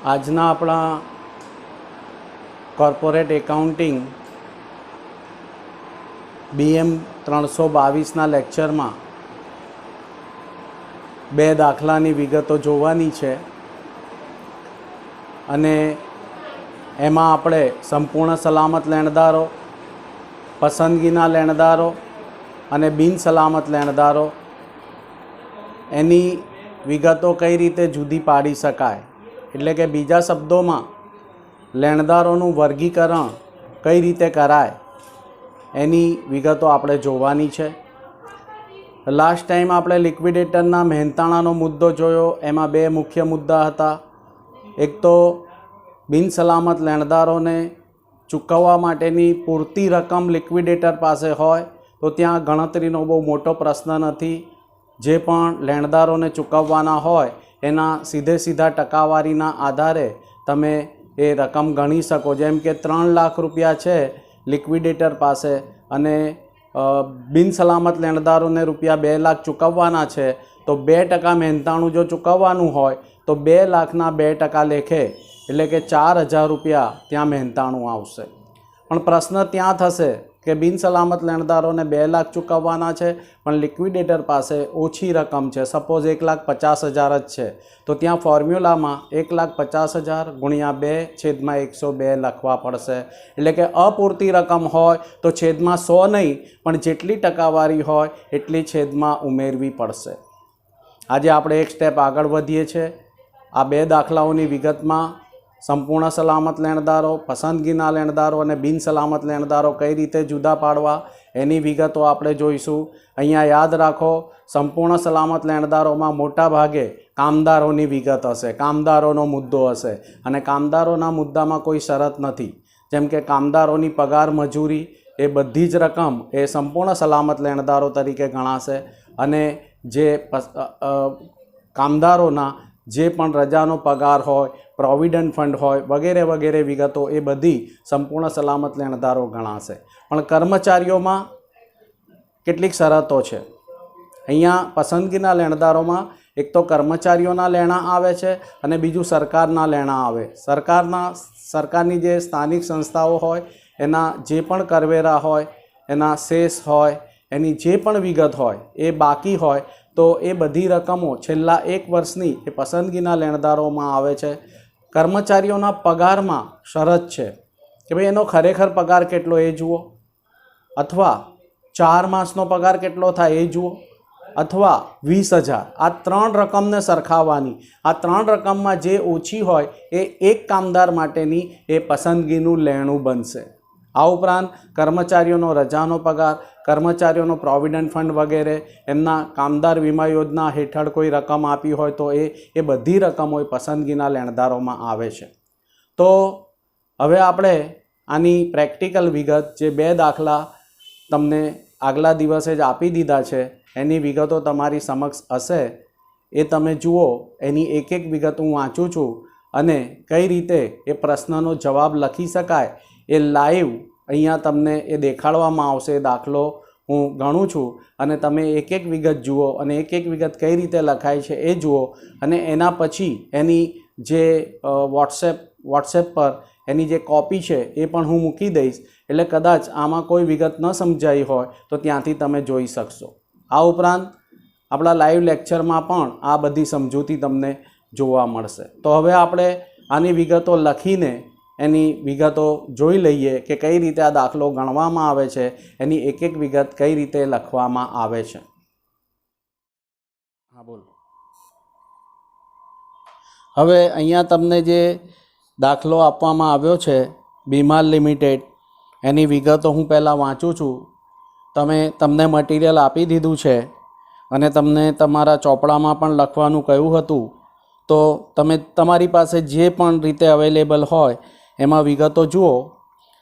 આજના આપણા corporate accounting BM 322ના લેક્ચરમાં બે દાખલાની વિગતો જોવાની છે અને એમાં આપણે સંપૂર્ણ સલામત લેણદારો, પસંદગીના લેણદારો અને બિન સલામત લેણદારો એની વિગતો કઈ રીતે જુદી પાડી શકાય, એટલે કે બીજા શબ્દોમાં લેણદારોનું વર્ગીકરણ કઈ રીતે કરાય એની વિગતો આપણે જોવાની છે. લાસ્ટ ટાઈમ આપણે લિક્વિડેટરના મહેનતાણાનો મુદ્દો જોયો. એમાં બે મુખ્ય મુદ્દા હતા. એક તો બિન સલામત લેણદારોને ચૂકવવા માટેની પૂરતી રકમ લિક્વિડેટર પાસે હોય તો ત્યાં ગણતરીનો બહુ મોટો પ્રશ્ન નથી. જે પણ લેણદારોને ચૂકવવાના હોય એના સીધા ટકાવારીના આધારે તમે એ રકમ ગણી શકો. જેમ કે 3 લાખ રૂપિયા છે લિક્વિડેટર પાસે અને બિન સલામત લેણદારોને રૂપિયા 2 લાખ ચૂકવવાના છે, તો 2% મહેનતાણું જો ચૂકવવાનું હોય તો 2 લાખના 2% લેખે એટલે કે 4000 રૂપિયા ત્યાં મહેનતાણું આવશે. પણ પ્રશ્ન ત્યાં થશે કે બિન સલામત લેણદારોને 2 લાખ ચૂકવવાના છે પણ લિક્વિડેટર પાસે ઓછી રકમ છે, સપોઝ 1,50,000 જ છે, તો ત્યાં ફોર્મ્યુલામાં 1,50,000 ગુણ્યા 2/102 લખવા પડશે. એટલે કે અપૂરતી રકમ હોય તો છેદમાં 100 નહીં પણ જેટલી ટકાવારી હોય એટલી છેદમાં ઉમેરવી પડશે. આજે આપણે એક સ્ટેપ આગળ વધીએ છીએ. આ બે દાખલાઓની વિગતમાં સંપૂર્ણ સલામત લેણદારો, પસંદગીના લેણદારો અને બિન સલામત લેણદારો કઈ રીતે જુદા પાડવા એની વિગતો આપણે જોઈશું. અહીંયા યાદ રાખો, સંપૂર્ણ સલામત લેણદારોમાં મોટા ભાગે કામદારોની વિગત હશે, કામદારોનો મુદ્દો હશે અને કામદારોના મુદ્દામાં કોઈ શરત નથી. જેમ કે કામદારોની પગાર મજૂરી એ બધી જ રકમ એ સંપૂર્ણ સલામત લેણદારો તરીકે ગણાશે અને જે કામદારોના જે પણ રજાનો પગાર હોય, પ્રોવિડન્ટ ફંડ હોય વગેરે વગેરે વિગતો એ બધી સંપૂર્ણ સલામત લેણદારો ગણાશે. પણ કર્મચારીઓમાં કેટલીક શરતો છે. અહીંયા પસંદગીના લેણદારોમાં એક તો કર્મચારીઓના લેણાં આવે છે અને બીજું સરકારના લેણાં આવે. સરકારની જે સ્થાનિક સંસ્થાઓ હોય એના જે પણ કરવેરા હોય, એના શેષ હોય, એની જે પણ વિગત હોય એ બાકી હોય તો એ બધી રકમો છેલ્લા 1 વર્ષની એ પસંદગીના લેણદારોમાં આવે છે. કર્મચારીઓના પગારમાં શરત છે કે ભાઈ એનો ખરેખર પગાર કેટલો એ જુઓ, અથવા 4 માસનો પગાર કેટલો થાય એ જુઓ, અથવા 20,000. આ 3 રકમને સરખાવવાની. આ 3 રકમમાં જે ઓછી હોય એ એક કામદાર માટેની એ પસંદગીનું લેણું બનશે. આ ઉપરાંત કર્મચારીઓનો રજાનો પગાર, કર્મચારીઓનો પ્રોવિડન્ટ ફંડ વગેરે, એમના કામદાર વીમા યોજના હેઠળ કોઈ રકમ આપી હોય તો એ બધી રકમો એ પસંદગીના લેણદારોમાં આવે છે. તો હવે આપણે આની પ્રેક્ટિકલ વિગત, જે 2 દાખલા તમને આગલા દિવસે જ આપી દીધા છે એની વિગતો તમારી સમક્ષ હશે, એ તમે જુઓ. એની એક વિગત હું વાંચું છું અને કઈ રીતે એ પ્રશ્નનો જવાબ લખી શકાય એ લાઈવ અહીંયા તમને એ દેખાડવામાં આવશે. દાખલો હું ગણું છું અને તમે એક વિગત જુઓ અને એક વિગત કઈ રીતે લખાય છે એ જુઓ અને એના પછી એની જે વોટ્સએપ પર એની જે કોપી છે એ પણ હું મૂકી દઈશ. એટલે કદાચ આમાં કોઈ વિગત ન સમજાઈ હોય તો ત્યાંથી તમે જોઈ શકશો. આ ઉપરાંત આપણા લાઈવ લેક્ચરમાં પણ આ બધી સમજૂતી તમને જોવા મળશે. તો હવે આપણે આની વિગતો લખીને એની વિગતો જોઈ લઈએ કે કઈ રીતે આ દાખલો ગણવામાં આવે છે, એની એક વિગત કઈ રીતે લખવામાં આવે છે. હા, બોલો. હવે અહીંયા તમને જે દાખલો આપવામાં આવ્યો છે બીમાર લિમિટેડ, એની વિગતો હું પહેલાં વાંચું છું. તમને મટીરિયલ આપી દીધું છે અને તમને તમારા ચોપડામાં પણ લખવાનું કહ્યું હતું. તો તમે તમારી પાસે જે પણ રીતે અવેલેબલ હોય એમાં વિગતો જુઓ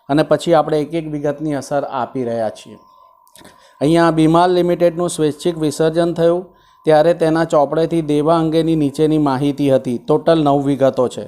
અને પછી આપણે એક વિગતની અસર આપી રહ્યા છીએ. અહીંયા બીમાર લિમિટેડનું સ્વૈચ્છિક વિસર્જન થયું ત્યારે તેના ચોપડેથી દેવા અંગેની નીચેની માહિતી હતી. ટોટલ 9 વિગતો છે.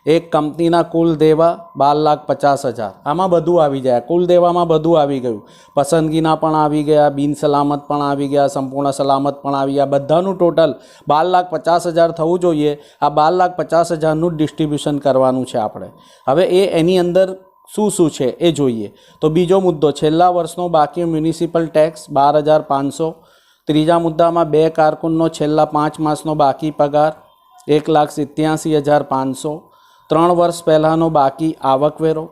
એક કંપનીના કુલ દેવા 12,50,000, આમાં બધું આવી જાય, કુલ દેવામાં બધું આવી ગયું, પસંદગીના પણ આવી ગયા, બિન સલામત પણ આવી ગયા, સંપૂર્ણ સલામત પણ આવી ગયા, બધાનું ટોટલ 12,50,000 થવું જોઈએ. આ 12,50,000નું જ ડિસ્ટ્રીબ્યુશન કરવાનું છે આપણે. હવે એની અંદર શું છે એ જોઈએ. તો બીજો મુદ્દો, છેલ્લા વર્ષનો બાકી મ્યુનિસિપલ ટેક્સ 12,500. ત્રીજા મુદ્દામાં 2 કારકુનનો છેલ્લા 5 માસનો બાકી પગાર 1,87,500. 3 વર્ષ પહેલાંનો બાકી આવકવેરો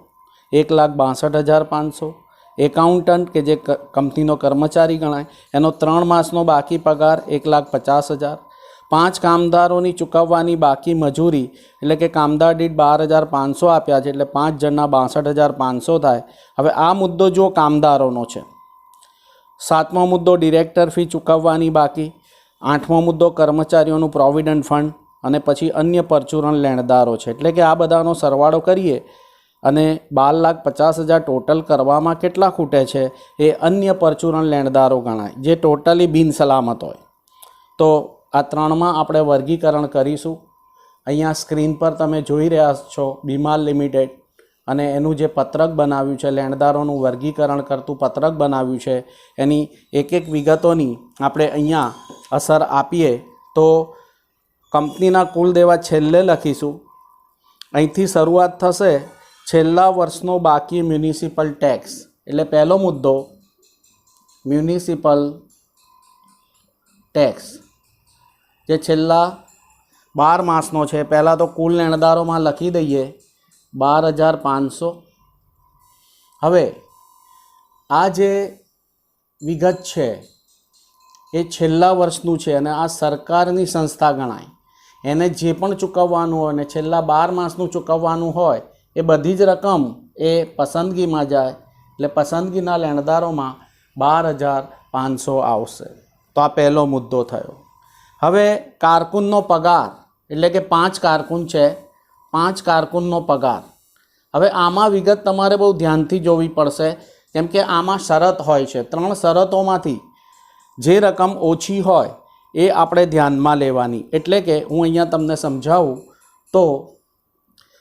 1,62,500. એકાઉન્ટન્ટ કે જે કંપનીનો કર્મચારી ગણાય એનો 3 માસનો બાકી પગાર 1,50,000. 5 કામદારોની ચૂકવવાની બાકી મજૂરી એટલે કે કામદાર દીઠ 12,500 આપ્યા છે એટલે 5 જણના 62,500 થાય. હવે આ મુદ્દો જો કામદારોનો છે. 7મો મુદ્દો ડિરેક્ટર ફી ચૂકવવાની બાકી. 8મો મુદ્દો કર્મચારીઓનું પ્રોવિડન્ટ ફંડ અને પછી અન્ય પરચુરણ લેણદારો છે. એટલે કે આ બધાનો સરવાળો કરીએ અને 12,50,000 ટોટલ કરવામાં કેટલા ખૂટે છે એ અન્ય પરચુરણ લેણદારો ગણાય જે ટોટલી બિન સલામત હોય. તો આ 3માં આપણે વર્ગીકરણ કરીશું. અહીંયા સ્ક્રીન પર તમે જોઈ રહ્યા છો બીમાલ લિમિટેડ અને એનું જે પત્રક બનાવ્યું છે, લેણદારોનું વર્ગીકરણ કરતું પત્રક બનાવ્યું છે, એની એક વિગતોની આપણે અહીંયા અસર આપીએ તો કંપનીના કુલ દેવા છેલ્લે લખીશું. અહીંથી શરૂઆત થશે છેલ્લા વર્ષનો બાકી મ્યુનિસિપલ ટેક્સ. એટલે પહેલો મુદ્દો મ્યુનિસિપલ ટેક્સ જે છેલ્લા 12 માસનો છે. પહેલાં તો કુલ લેણદારોમાં લખી દઈએ 12,500. હવે આ જે વિગત છે એ છેલ્લા વર્ષનું છે અને આ સરકારની સંસ્થા ગણાય. એને જે પણ ચૂકવવાનું હોય ને છેલ્લા 12 માસનું ચૂકવવાનું હોય એ બધી જ રકમ એ પસંદગીમાં જાય. એટલે પસંદગીના લેણદારોમાં 12,500 આવશે. તો આ પહેલો મુદ્દો થયો. હવે કારકુનનો પગાર એટલે કે 5 કારકુન છે, 5 કારકુનનો પગાર. હવે આમાં વિગત તમારે બહુ ધ્યાનથી જોવી પડશે કેમ કે આમાં શરત હોય છે. 3 શરતોમાંથી જે રકમ ઓછી હોય એ આપણે ધ્યાનમાં લેવાની. એટલે કે હું અહીંયા તમને સમજાવું તો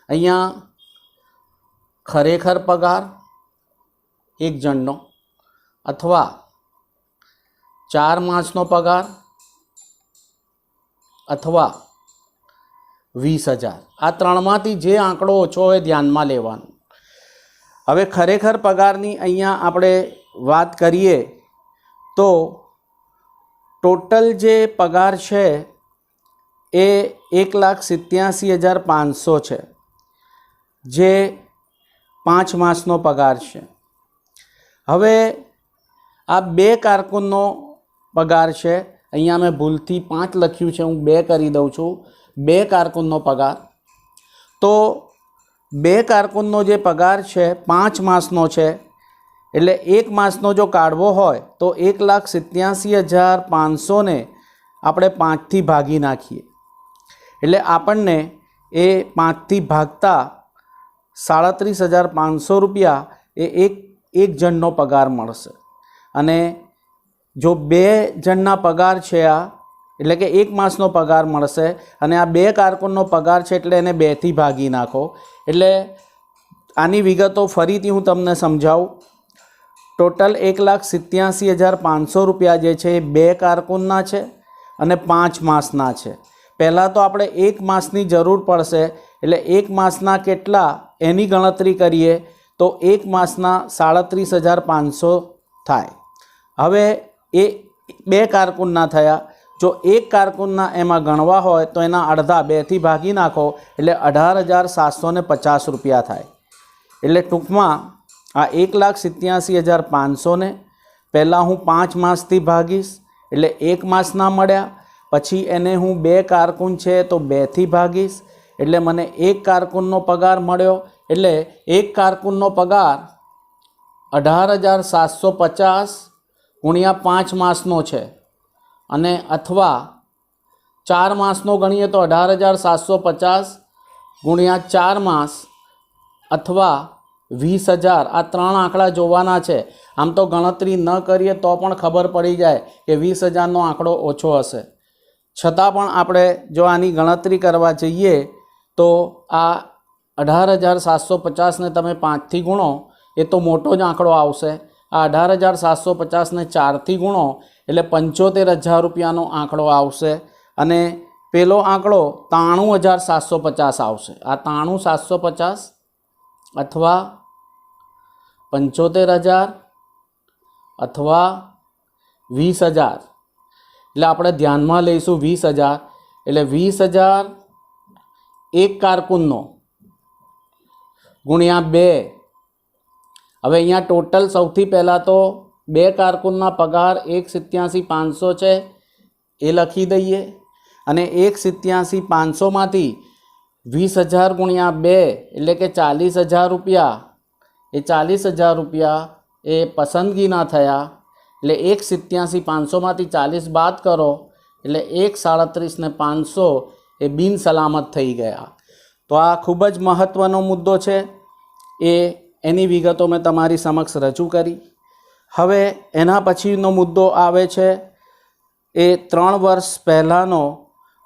અહીંયા ખરેખર પગાર એક જણનો અથવા 4 માસનો પગાર અથવા 20,000. આ 3માંથી જે આંકડો ઓછો હોય ધ્યાનમાં લેવાનો. હવે ખરેખર પગારની અહીંયા આપણે વાત કરીએ તો ટોટલ જે પગાર છે એ 1,87,500 છે જે 5 માસનો પગાર છે. હવે આ 2 કારકુનનો પગાર છે. અહીંયા મેં ભૂલથી 5 લખ્યું છે, હું 2 કરી દઉં છું. 2 કારકુનનો પગાર. તો 2 કારકુનનો જે પગાર છે 5 માસનો છે એટલે 1 માસનો જો કાઢવો હોય તો 1,87,500 ને આપણે 5થી ભાગી નાખીએ એટલે આપણને એ 5થી ભાગતા 37,500 રૂપિયા એ એક જણનો પગાર મળશે. અને જો 2 જણના પગાર છે આ એટલે કે 1 માસનો પગાર મળશે અને આ 2 કારકુનનો પગાર છે એટલે એને 2થી ભાગી નાખો. એટલે આની વિગતો ફરીથી હું તમને સમજાવું. ટોટલ 1,87,500 રૂપિયા જે છે એ 2 કારકુનના છે અને 5 માસના છે. પહેલાં તો આપણે 1 માસની જરૂર પડશે એટલે 1 માસના કેટલા એની ગણતરી કરીએ તો 1 માસના 37,500 થાય. હવે એ 2 કારકુનના થયા. જો 1 કારકુનના એમાં ગણવા હોય તો એના અડધા 2થી ભાગી નાખો એટલે 18,750 રૂપિયા થાય. એટલે ટૂંકમાં આ 1,87,500 ને પહેલાં હું 5 માસથી ભાગીશ એટલે 1 માસના મળ્યા. પછી એને હું 2 કારકુન છે તો 2થી ભાગીશ એટલે મને 1 કારકુનનો પગાર મળ્યો. એટલે 1 કારકુનનો પગાર 18,750 ગુણ્યા 5 માસનો છે અને અથવા 4 માસનો ગણીએ તો 18,750 ગુણ્યા 4 માસ અથવા 20,000. આ 3 આંકડા જોવાના છે. આમ તો ગણતરી ન કરીએ તો પણ ખબર પડી જાય કે 20,000નો આંકડો ઓછો હશે. છતાં પણ આપણે જો આની ગણતરી કરવા જઈએ તો આ 18,750 ને તમે 5 થી ગુણો એ તો મોટો જ આંકડો આવશે। આ 18,750 ને 4 થી ગુણો એટલે 75,000 રૂપિયાનો આંકડો આવશે અને પેલો આંકડો 93,750 આવશે। આ 93,750 અથવા 75,000 અથવા 20,000 એટલે આપણે ધ્યાનમાં લઈશું 20,000 એટલે 20,000 એક કારકુનનો ગુણ્યા 2। હવે અહીંયા ટોટલ સૌથી પહેલાં તો 2 કારકુનના પગાર 1,87,500 છે એ લખી દઈએ અને 1,87,500માંથી 20,000 ગુણ્યા 2 એટલે કે 40,000 રૂપિયા। એ 40,000 રૂપિયા એ પસંદગીના થયા એટલે 1,87,500માંથી 40 બાદ કરો એટલે 1,37,500 એ બિન સલામત થઈ ગયા। તો આ ખૂબ જ મહત્ત્વનો મુદ્દો છે, એની વિગતો મેં તમારી સમક્ષ રજૂ કરી। હવે એના પછીનો મુદ્દો આવે છે એ 3 વર્ષ પહેલાંનો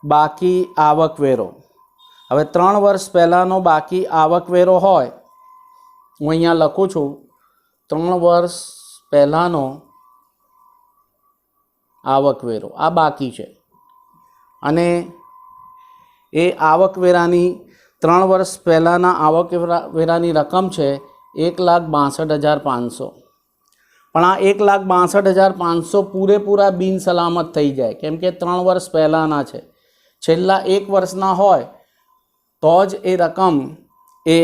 બાકી આવકવેરો। હવે 3 વર્ષ પહેલાંનો બાકી આવકવેરો હોય, હું અહીંયા લખું છું 3 વર્ષ પહેલાંનો આવકવેરો આ બાકી છે અને એ આવકવેરાની 3 વર્ષ પહેલાંના આવકવેરાની રકમ છે 1,62,500। પણ આ 1,62,500 પૂરેપૂરા બિન સલામત થઈ જાય કેમ કે 3 વર્ષ પહેલાંના છે। છેલ્લા 1 વર્ષના હોય તો જ એ રકમ એ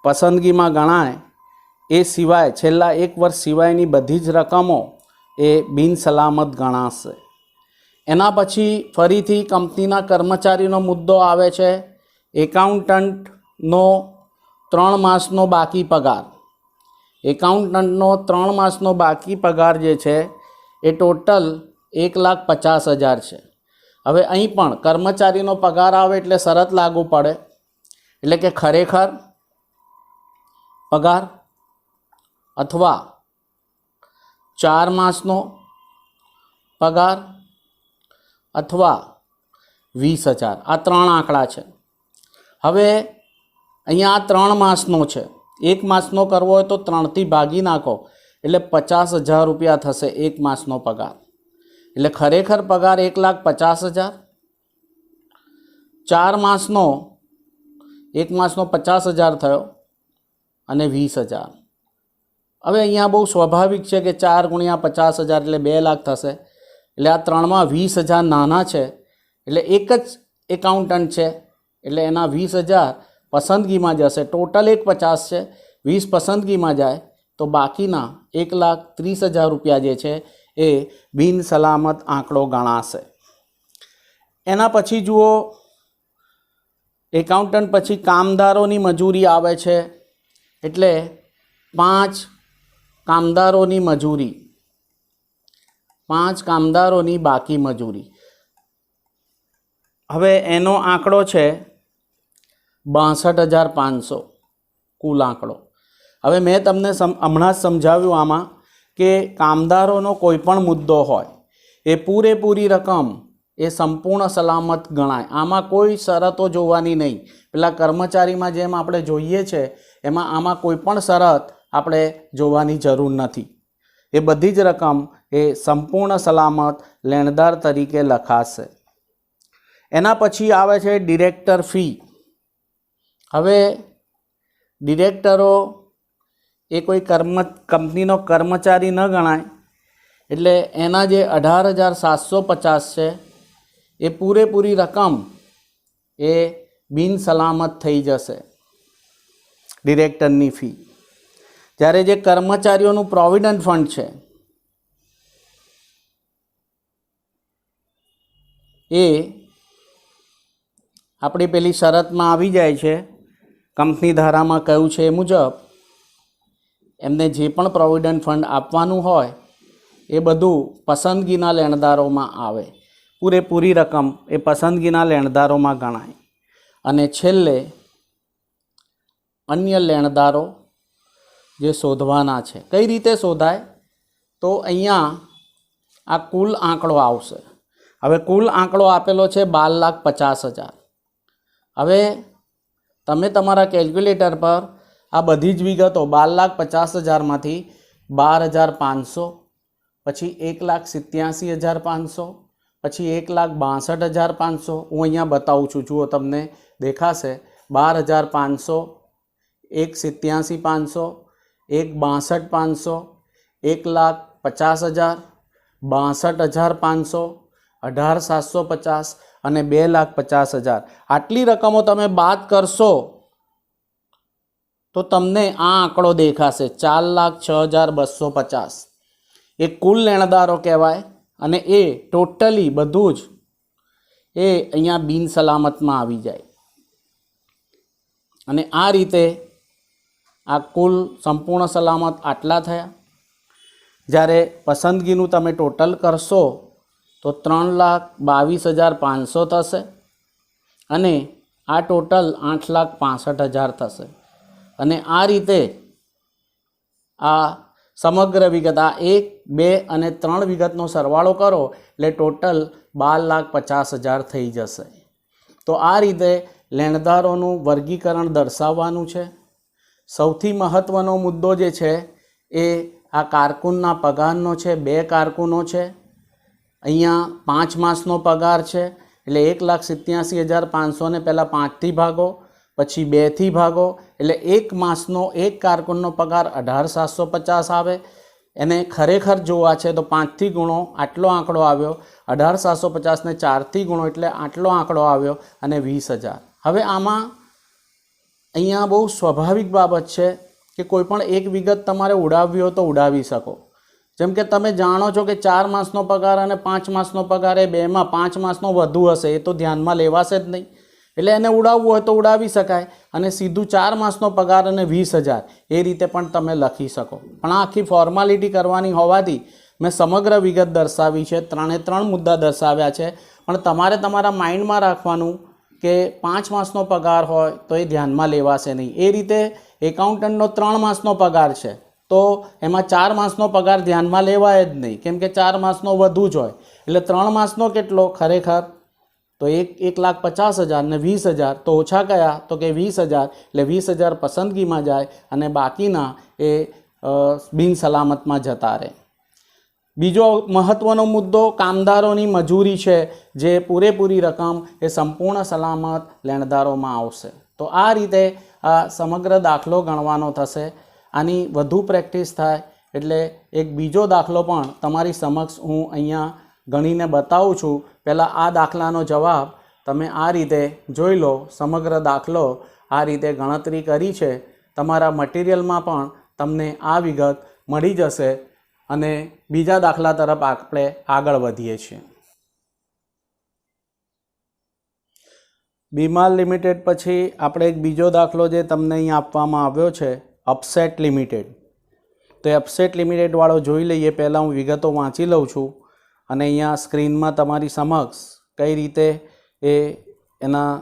પસંદગીમાં ગણાય, એ સિવાય છેલ્લા 1 વર્ષ સિવાયની બધી જ રકમો એ બિન સલામત ગણાશે। એના પછી ફરીથી કંપનીના કર્મચારીનો મુદ્દો આવે છે એકાઉન્ટન્ટનો 3 માસનો બાકી પગાર। એકાઉન્ટન્ટનો 3 માસનો બાકી પગાર જે છે એ ટોટલ 1,50,000 છે। હવે અહીં પણ કર્મચારીનો પગાર આવે એટલે શરત લાગુ પડે, એટલે કે ખરેખર પગાર અથવા 4 માસનો પગાર અથવા 20,000 આ 3 આંકડા છે। હવે અહીંયા આ 3 માસનો છે, 1 માસનો કરવો હોય તો 3થી ભાગી નાખો એટલે 50,000 રૂપિયા થશે 1 માસનો પગાર। એટલે ખરેખર પગાર 1,50,000, 4 માસનો 1 માસનો 50,000 થયો અને 20,000। હવે અહીંયા બહુ સ્વાભાવિક છે કે 4 ગુણ્યા 50,000 એટલે 2 લાખ થશે। એટલે આ 3માં 20,000 નાના છે એટલે એક જ એકાઉન્ટન્ટ છે એટલે એના 20,000 પસંદગીમાં જશે। ટોટલ 1,50,000 છે, 20 પસંદગીમાં જાય તો બાકીના 1,30,000 રૂપિયા જે છે એ બિન સલામત આંકડો ગણાશે। એના પછી જુઓ એકાઉન્ટન્ટ પછી કામદારોની મજૂરી આવે છે એટલે 5 કામદારોની મજૂરી, 5 કામદારોની બાકી મજૂરી। હવે એનો આંકડો છે 62,500 કુલ આંકડો। હવે મેં તમને હમણાં જ સમજાવ્યું આમાં કે કામદારોનો કોઈ પણ મુદ્દો હોય એ પૂરેપૂરી રકમ એ સંપૂર્ણ સલામત ગણાય। આમાં કોઈ શરતો જોવાની નહીં, પેલા કર્મચારીમાં જેમ આપણે જોઈએ છે એમાં આમાં કોઈ પણ શરત આપણે જોવાની જરૂર નથી। એ બધી જ રકમ એ સંપૂર્ણ સલામત લેણદાર તરીકે લખાશે। એના પછી આવે છે ડિરેક્ટર ફી। હવે ડિરેક્ટરો એ કોઈ કંપનીનો કર્મચારી ન ગણાય એટલે એના જે 18,750 છે એ પૂરેપૂરી રકમ એ બિન સલામત થઈ જશે ડિરેક્ટરની ફી। જ્યારે જે કર્મચારીઓનું પ્રોવિડન્ટ ફંડ છે એ આપણી પેલી શરતમાં આવી જાય છે, કંપની ધારામાં કહ્યું છે એ મુજબ એમને જે પણ પ્રોવિડન્ટ ફંડ આપવાનું હોય એ બધું પસંદગીના લેણદારોમાં આવે। પૂરેપૂરી રકમ એ પસંદગીના લેણદારોમાં ગણાય। અને છેલ્લે અન્ય લેણદારો જે શોધવાના છે। કઈ રીતે શોધાય તો અહીંયા આ કુલ આંકડો આવશે। હવે કુલ આંકડો આપેલો છે 12,50,000। હવે તમે તમારા કેલ્ક્યુલેટર પર આ બધી જ વિગતો 12,50,000માંથી 12,500, પછી 1,87,500, પછી 1,62,500, હું અહીંયા બતાવું છું, જુઓ તમને દેખાશે 12,500, 1,87,500, 1,62,500, 1,50,000, 62,500, 18,750 અને 2,50,000. આટલી રકમો તમે બાદ કરશો તો તમને આ આંકડો દેખાશે 4,06,250. એ કુલ લેણદારો કહેવાય અને એ ટોટલી બધું જ એ અહીંયા બિન સલામતમાં આવી જાય. અને આ રીતે આ કુલ સંપૂર્ણ સલામત આટલા થયા. જ્યારે પસંદગીનું તમે ટોટલ કરશો તો 3,22,500 થશે અને આ ટોટલ 8,65,000 થશે. અને આ રીતે આ સમગ્ર વિગત આ 1, 2 અને 3 વિગતનો સરવાળો કરો એટલે ટોટલ 12,50,000 થઈ જશે. તો આ રીતે લેણદારોનું વર્ગીકરણ દર્શાવવાનું છે. સૌથી મહત્ત્વનો મુદ્દો જે છે એ આ કારકુનના પગારનો છે. 2 કારકુનો છે, અહીંયા 5 માસનો પગાર છે એટલે 1,87,500ને પહેલાં 5થી ભાગો, પછી 2થી ભાગો એટલે 1 માસનો 1 કારકુનનો પગાર 18,750 આવે. એને ખરેખર જોવા છે તો 5થી ગુણો આટલો આંકડો આવ્યો, 18,750ને 4થી ગુણો એટલે આટલો આંકડો આવ્યો અને 20,000. હવે આમાં અહીંયા બહુ સ્વાભાવિક બાબત છે કે કોઈ પણ એક વિગત તમારે ઉડાવવી હોય તો ઉડાવી શકો. જેમ કે તમે જાણો છો કે 4 માસનો પગાર અને 5 માસનો પગાર એ બેમાં 5 માસનો વધુ હશે, એ તો ધ્યાનમાં લેવાશે જ નહીં. એટલે એને ઉડાવવું હોય તો ઉડાવી શકાય અને સીધું 4 માસનો પગાર અને 20,000 એ રીતે પણ તમે લખી શકો. પણ આ આખી ફોર્માલિટી કરવાની હોવાથી મેં સમગ્ર વિગત દર્શાવી છે, 3 મુદ્દા દર્શાવ્યા છે. પણ તમારે તમારા માઇન્ડમાં રાખવાનું કે 5 માસનો પગાર હોય તો એ ધ્યાનમાં લેવાશે નહીં. એ રીતે એકાઉન્ટન્ટનો 3 માસનો પગાર છે તો એમાં 4 માસનો પગાર ધ્યાનમાં લેવાય જ નહીં, કેમ કે 4 માસનો વધુ જ હોય. એટલે 3 માસનો કેટલો ખરેખર તો 1,50,000 ને 20,000 તો ઓછા કયા તો કે 20,000 એટલે 20,000 પસંદગીમાં જાય અને બાકીના એ બિન સલામતમાં જતા રહે. બીજો મહત્ત્વનો મુદ્દો કામદારોની મજૂરી છે, જે પૂરેપૂરી રકમ એ સંપૂર્ણ સલામત લેણદારોમાં આવશે. તો આ રીતે આ સમગ્ર દાખલો ગણવાનો થશે. આની વધુ પ્રેક્ટિસ થાય એટલે એક બીજો દાખલો પણ તમારી સમક્ષ હું અહીંયા ગણીને બતાવું છું. પહેલાં આ દાખલાનો જવાબ તમે આ રીતે જોઈ લો. સમગ્ર દાખલો આ રીતે ગણતરી કરી છે. તમારા મટીરિયલમાં પણ તમને આ વિગત મળી જશે અને બીજા દાખલા તરફ આપણે આગળ વધીએ છીએ. બીમાલ લિમિટેડ પછી આપણે એક બીજો દાખલો જે તમને અહીં આપવામાં આવ્યો છે અપસેટ લિમિટેડ. તો એ અપસેટ લિમિટેડવાળો જોઈ લઈએ. પહેલાં હું વિગતો વાંચી લઉં છું અને અહીંયા સ્ક્રીનમાં તમારી સમક્ષ કઈ રીતે એના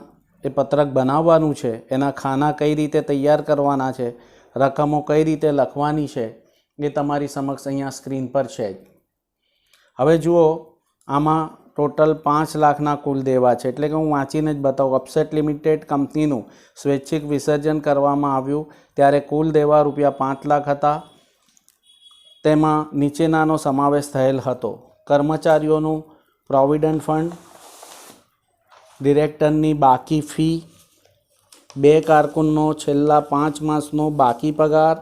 પત્રક બનાવવાનું છે, એના ખાના કઈ રીતે તૈયાર કરવાના છે, રકમો કઈ રીતે લખવાની છે એ તમારી સમક્ષ અહીંયા સ્ક્રીન પર છે. હવે જુઓ, આમાં ટોટલ 5 લાખના કુલ દેવા છે. એટલે કે હું વાંચીને જ બતાવું. અપસેટ લિમિટેડ કંપનીનું સ્વૈચ્છિક વિસર્જન કરવામાં આવ્યું ત્યારે કુલ દેવા ₹5 લાખ હતા. તેમાં નીચેનાનો સમાવેશ થયેલ હતો: કર્મચારીઓનું પ્રોવિડન્ટ ફંડ, ડિરેક્ટરની બાકી ફી, 2 કારકુનનો છેલ્લા 5 માસનો બાકી પગાર,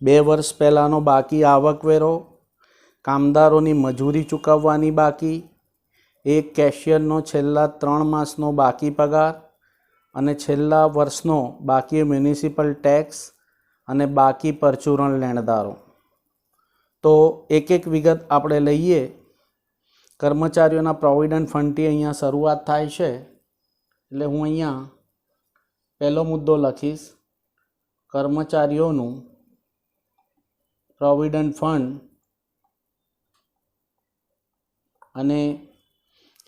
2 વર્ષ પહેલાંનો બાકી આવકવેરો, કામદારોની મજૂરી ચૂકવવાની બાકી, 1 કેશિયરનો છેલ્લા 3 માસનો બાકી પગાર અને છેલ્લા વર્ષનો બાકી મ્યુનિસિપલ ટેક્સ અને બાકી પરચુરણ લેણદારો. તો એક એક વિગત આપણે લઈએ. કર્મચારીઓના પ્રોવિડન્ટ ફંડથી અહીંયા શરૂઆત થાય છે. એટલે હું અહીંયા પહેલો મુદ્દો લખીશ: કર્મચારીઓનું પ્રોવિડન્ટ ફંડ અને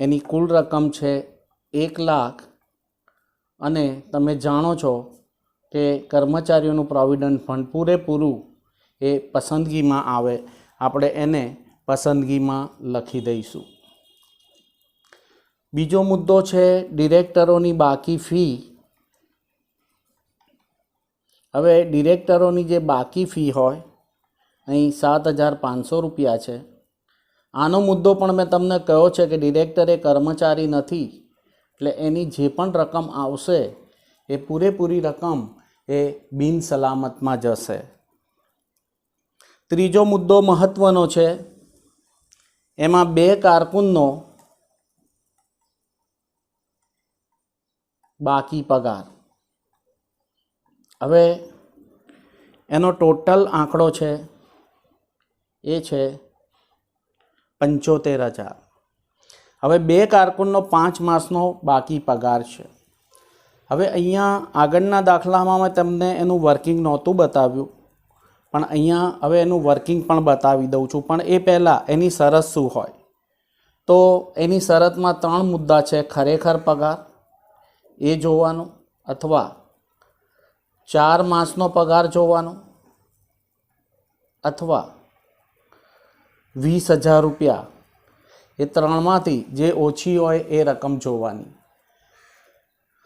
એની કુલ રકમ છે 1 લાખ. અને તમે જાણો છો કે કર્મચારીઓનું પ્રોવિડન્ટ ફંડ પૂરેપૂરું એ પસંદગીમાં આવે. આપણે એને પસંદગીમાં લખી દઈશું. બીજો મુદ્દો છે ડિરેક્ટરોની બાકી ફી. હવે ડિરેક્ટરોની જે બાકી ફી હોય અહીં 7,500 રૂપિયા છે. આનો મુદ્દો પણ મેં તમને કહ્યો છે કે ડિરેક્ટર એ કર્મચારી નથી, એટલે એની જે પણ રકમ આવશે એ પૂરેપૂરી રકમ એ બિન સલામતમાં જશે. ત્રીજો મુદ્દો મહત્ત્વનો છે, એમાં 2 કારકુનનો બાકી પગાર. હવે એનો ટોટલ આંકડો છે એ છે 75,000. હવે 2 કારકુનનો 5 માસનો બાકી પગાર છે. હવે અહીંયા આગળના દાખલામાં મેં તમને એનું વર્કિંગ નહોતું બતાવ્યું, પણ અહીંયા હવે એનું વર્કિંગ પણ બતાવી દઉં છું. પણ એ પહેલાં એની શરત શું હોય, તો એની શરતમાં 3 મુદ્દા છે. ખરેખર પગાર એ જોવાનો, અથવા 4 માસનો પગાર જોવાનો, અથવા 20,000 રૂપિયા. એ 3માંથી જે ઓછી હોય એ રકમ જોવાની.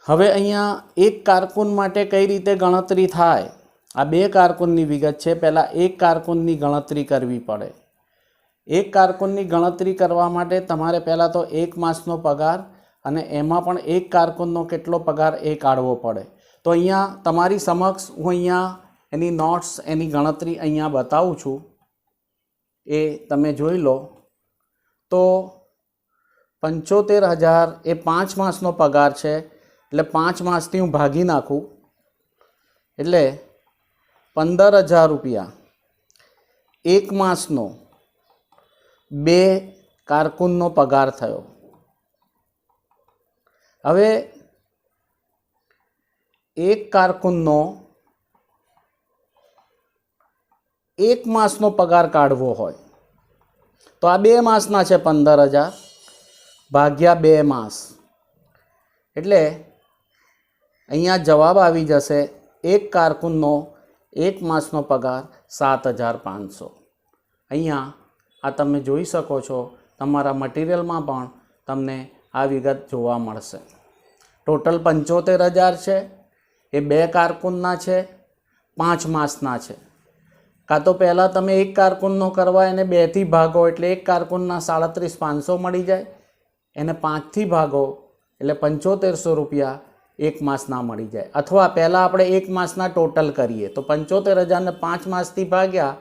હવે અહીંયા એક કારકુન માટે કઈ રીતે ગણતરી થાય, આ 2 કારકુનની વિગત છે. પહેલાં એક કારકુનની ગણતરી કરવી પડે. એક કારકુનની ગણતરી કરવા માટે તમારે પહેલાં તો 1 માસનો પગાર અને એમાં પણ એક કારકુનનો કેટલો પગાર એ કાઢવો પડે. તો અહીંયા તમારી સમક્ષ હું અહીંયા એની નોટ્સ, એની ગણતરી અહીંયા બતાવું છું, એ તમે જોઈ લો. તો 75,000 એ 5 માસનો પગાર છે, એટલે 5 માસથી હું ભાગી નાખું એટલે 15,000 રૂપિયા 1 માસનો 2 કારકુનનો પગાર થયો. હવે એક કારકુનનો 1 માસનો પગાર કાઢવો હોય તો આ 2 માસના છે 15,000 ભાગ્યા 2 માસ, એટલે અહીંયા જવાબ આવી જશે એક કારકુનનો 1 માસનો પગાર 7,500. અહીંયા આ તમે જોઈ શકો છો, તમારા મટીરિયલમાં પણ તમને આ વિગત જોવા મળશે. ટોટલ 75,000 છે, એ 2 કારકુનના છે, 5 માસના છે. કાં તો પહેલાં તમે એક કારકુનનો કરવા એને 2થી ભાગો એટલે એક કારકુનના 37,500 મળી જાય, એને 5થી ભાગો એટલે 75,000 રૂપિયા 1 માસના મળી જાય. અથવા પહેલાં આપણે 1 માસના ટોટલ કરીએ તો 75,000ને 5 માસથી ભાગ્યા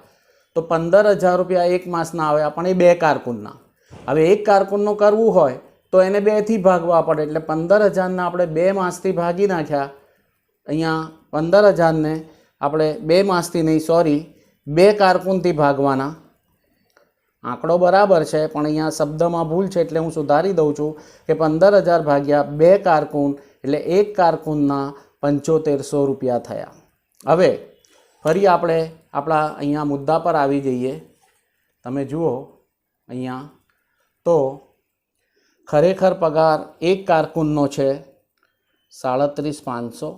તો 15,000 રૂપિયા 1 માસના આવે, પણ એ 2 કારકુનના. હવે એક કારકુનનો કરવું હોય તો એને 2થી ભાગવા પડે, એટલે 15,000ને આપણે 2 માસથી ભાગી નાખ્યા. અહીંયા 15,000ને આપણે 2 માસથી નહીં, સોરી 2 કારકુનથી ભાગવાના. આંકડો બરાબર છે, પણ અહીંયા શબ્દમાં ભૂલ છે એટલે હું સુધારી દઉં છું કે 15,000 ભાગ્યા 2 કારકુન એટલે એક કારકુનના 75,000 રૂપિયા થયા. હવે ફરી આપણે આપણા અહીંયા મુદ્દા પર આવી જઈએ. તમે જુઓ અહીંયા તો ખરેખર પગાર એક કારકુનનો છે 37,500,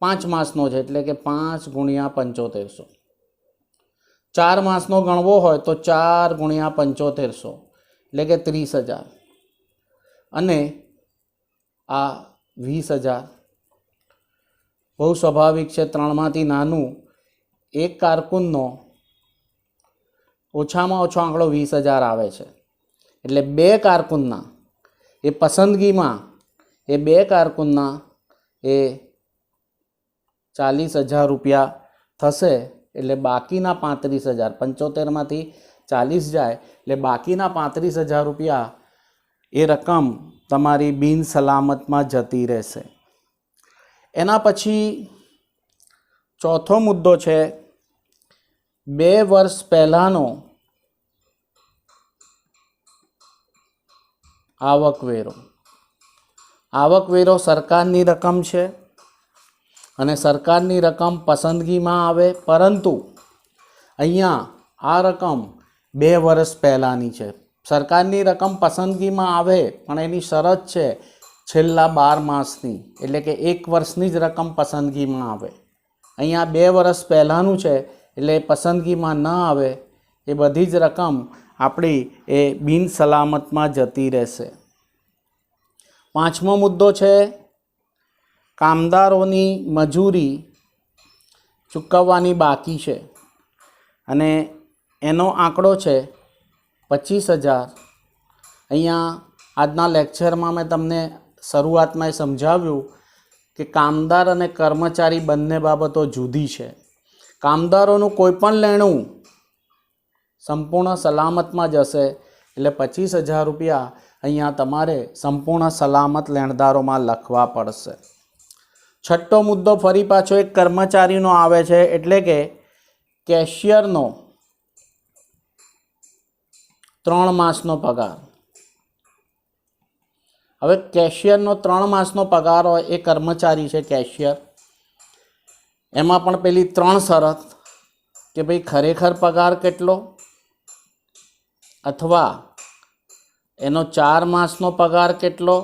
5 માસનો છે એટલે કે 5 ગુણ્યા 7500. 4 માસનો ગણવો હોય તો 4 ગુણ્યા 7500 એટલે કે 30,000, અને આ 20,000. બહુ સ્વાભાવિક છે, 3માંથી નાનું એક કારકુનનો ઓછામાં ઓછો આંકડો 20,000 આવે છે. એટલે 2 કારકુનના એ પસંદગીમાં એ 2 કારકુનના એ 40,000 રૂપિયા થશે. એટલે બાકીના 35,000, 75માંથી 40 જાય એટલે બાકીના 35,000 રૂપિયા એ રકમ તમારી બિન સલામતમાં જતી રહેશે. એના પછી ચોથો મુદ્દો છે 2 વર્ષ પહેલાંનો આવકવેરો. આવકવેરો સરકારની રકમ છે અને સરકારની રકમ પસંદગીમાં આવે, પરંતુ અહીંયા આ રકમ 2 વર્ષ પહેલાંની છે. સરકારની રકમ પસંદગીમાં આવે પણ એની શરત છે છેલ્લા 12 માસની, એટલે કે 1 વર્ષની જ રકમ પસંદગીમાં આવે. અહીંયા 2 વર્ષ પહેલાંનું છે એટલે પસંદગીમાં ન આવે. એ બધી જ રકમ આપણી એ બિન સલામતમાં જતી રહેશે. પાંચમો મુદ્દો છે કામદારોની મજૂરી ચૂકવવાની બાકી છે અને એનો આંકડો છે 25,000. અહીંયા આજના લેક્ચરમાં મેં તમને શરૂઆતમાં સમજાવ્યું કે કામદાર અને કર્મચારી બંને બાબતો જુદી છે. કામદારોનું કોઈપણ લેણું સંપૂર્ણ સલામતમાં જશે એટલે 25,000 રૂપિયા અહીંયા તમારે સંપૂર્ણ સલામત લેણદારોમાં લખવા પડશે. છઠ્ઠો મુદ્દો ફરી પાછો એક કર્મચારીનો આવે છે, એટલે કે કેશિયરનો 3 માસનો પગાર. હવે કેશિયરનો 3 માસનો પગાર હોય, એ કર્મચારી છે કેશિયર. એમાં પણ પેલી 3 શરત કે ભાઈ ખરેખર પગાર કેટલો, અથવા એનો 4 માસનો પગાર કેટલો,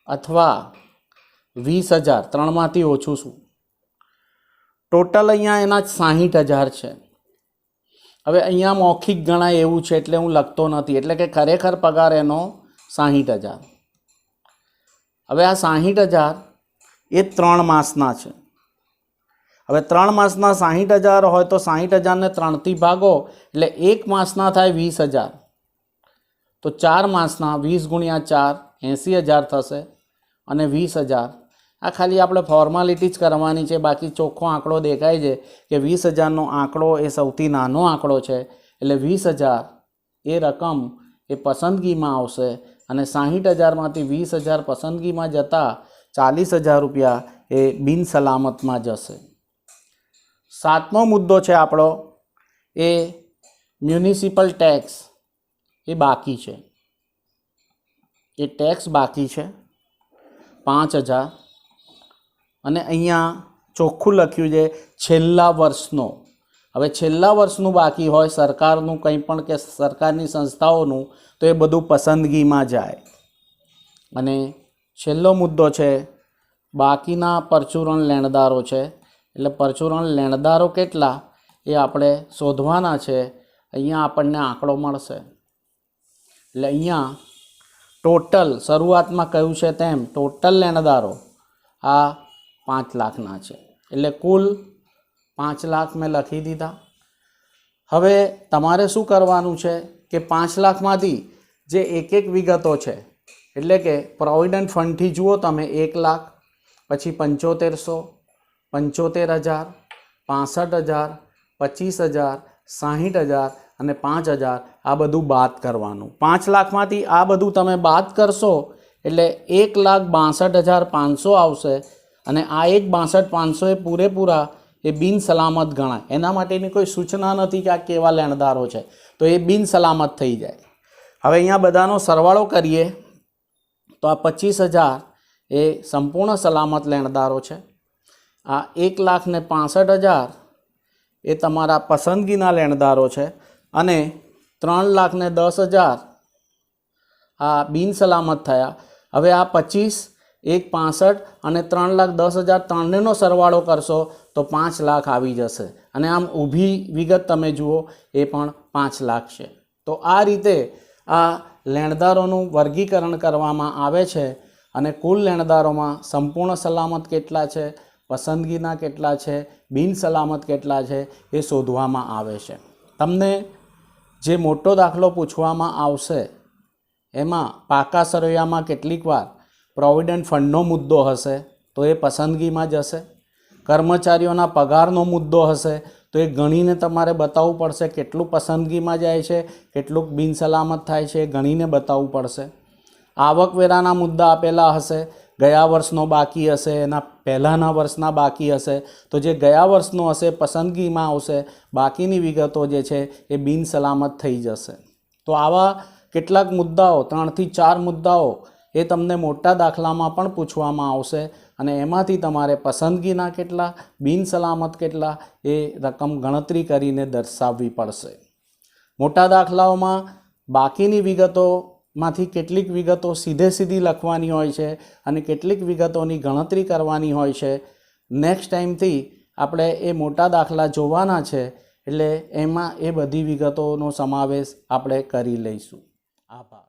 અથવા 20,000, 3માંથી ઓછું શું. ટોટલ અહીંયા એના 60,000 છે. હવે અહીંયા મૌખિક ગણાય એવું છે એટલે હું લખતો નથી, એટલે કે ખરેખર પગાર એનો 60,000. હવે આ 60,000 એ 3 માસના છે. હવે 3 માસના 60,000 હોય તો 60,000ને 3થી ભાગો એટલે 1 માસના થાય 20,000. તો 4 માસના 20 × 4 80,000 થશે અને 20,000 આ ખાલી આપણે ફોર્માલિટી જ કરવાની છે. બાકી ચોખ્ખો આંકડો દેખાય છે કે 20,000નો આંકડો એ સૌથી નાનો આંકડો છે, એટલે 20,000 એ રકમ એ પસંદગીમાં આવશે અને 60,000માંથી 20,000 પસંદગીમાં જતાં 40,000 રૂપિયા એ બિનસલામતમાં જશે. સાતમો મુદ્દો છે આપણો એ મ્યુનિસિપલ ટેક્સ એ બાકી છે. એ ટેક્સ બાકી છે 5,000 અને અહીંયા ચોખ્ખું લખ્યું છે છેલ્લા વર્ષનો. હવે છેલ્લા વર્ષનું બાકી હોય સરકારનું કંઈ પણ કે સરકારની સંસ્થાઓનું, તો એ બધું પસંદગીમાં જાય. અને છેલ્લો મુદ્દો છે બાકીના પરચુરણ લેણદારો છે. એટલે પરચુરણ લેણદારો કેટલા એ આપણે શોધવાના છે. અહીંયા આપણને આંકડો મળશે. એટલે અહીંયા ટોટલ શરૂઆતમાં કહ્યું છે તેમ ટોટલ લેણદારો આ 5 લાખના છે. એટલે કુલ 5 લાખ મેં લખી દીધા. હવે તમારે શું કરવાનું છે કે 5 લાખમાંથી જે એક વિગતો છે, એટલે કે પ્રોવિડન્ટ ફંડથી જુઓ તમે 1 લાખ, પછી 7500, 75,000, 65,000, 25,000, 60,000 અને 5,000 આ બધું બાદ કરવાનું. 5 લાખમાંથી આ બધું તમે બાદ કરશો એટલે 1,62,500 આવશે અને આ 1,62,500 એ પૂરેપૂરા એ બિનસલામત ગણાય. એના માટેની કોઈ સૂચના નથી કે આ કેવા લેણદારો છે, તો એ બિનસલામત થઈ જાય. હવે અહીંયા બધાનો સરવાળો કરીએ તો આ 25,000 એ સંપૂર્ણ સલામત લેણદારો છે. આ 1,65,000 એ તમારા પસંદગીના લેણદારો છે અને 3,10,000 આ બિનસલામત થયા. હવે આ 25, 1,65 અને 3,10,000 ત્રણેયનો સરવાળો કરશો તો 5 લાખ આવી જશે. અને આમ ઊભી વિગત તમે જુઓ એ પણ 5 લાખ છે. તો આ રીતે આ લેણદારોનું વર્ગીકરણ કરવામાં આવે છે અને કુલ લેણદારોમાં સંપૂર્ણ સલામત કેટલા છે, પસંદગીના કેટલા છે, બિનસલામત કેટલા છે એ શોધવામાં આવે છે. તમને જે મોટો દાખલો પૂછવામાં આવશે એમાં પાકા સરવૈયામાં કેટલીક વાર પ્રોવિડન્ટ ફંડનો મુદ્દો હશે તો એ પસંદગીમાં જશે. કર્મચારીઓના પગારનો મુદ્દો હશે તો એ ગણીને તમારે બતાવવું પડશે કેટલું પસંદગીમાં જાય છે, કેટલું બિનસલામત થાય છે એ ગણીને બતાવવું પડશે. આવકવેરાના મુદ્દા આપેલા હશે, ગયા વર્ષનો બાકી હશે, એના પહેલાંના વર્ષના બાકી હશે, તો જે ગયા વર્ષનો હશે પસંદગીમાં આવશે, બાકીની વિગતો જે છે એ બિનસલામત થઈ જશે. તો આવા કેટલાક મુદ્દાઓ 3 થી 4 મુદ્દાઓ એ તમને મોટા દાખલામાં પણ પૂછવામાં આવશે અને એમાંથી તમારે પસંદગીના કેટલા, બિનસલામત કેટલા એ રકમ ગણતરી કરીને દર્શાવવી પડશે. મોટા દાખલાઓમાં બાકીની વિગતોમાંથી કેટલીક વિગતો સીધી લખવાની હોય છે અને કેટલીક વિગતોની ગણતરી કરવાની હોય છે. નેક્સ્ટ ટાઈમથી આપણે એ મોટા દાખલા જોવાના છે એટલે એમાં એ બધી વિગતોનો સમાવેશ આપણે કરી લઈશું. આભાર.